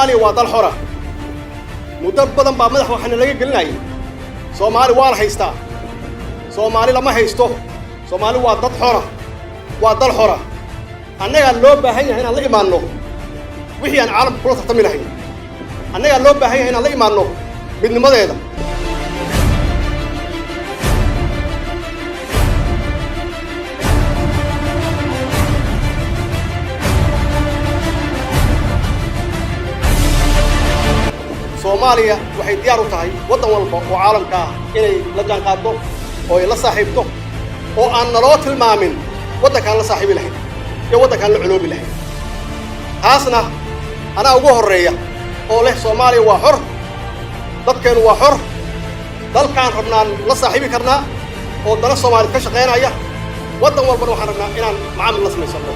Soomaaliya waa dal xora muddo badan baa madax waxana laga gelinayay Soomaali waa la haystaa Soomaali lama haysto Soomaali waa dad xora waa dal xora annaga loo baahan yahay inaan la imaanno wixii aan caalamka kula tartami lahayn annaga loo baahan yahay inaan la imaanno midnimadeeda Soomaaliya waxay diyaar u tahay wadan walba oo caalamka ah inay la jaanqaado oo ay la saaxiibto oo aan naloo tilmaamin wadankan la saaxiibi lahayn iyo wadankan la culoobi lahayn taasna anaa ugu horeeya oo leh Soomaaliya waa xor dadkeenu waa xor dalkaan rabnaan la saaxiibi karnaa oo dana Soomaali ka shaqeynaya wadan walba waxaan rabnaa inaan macaamil la sameysano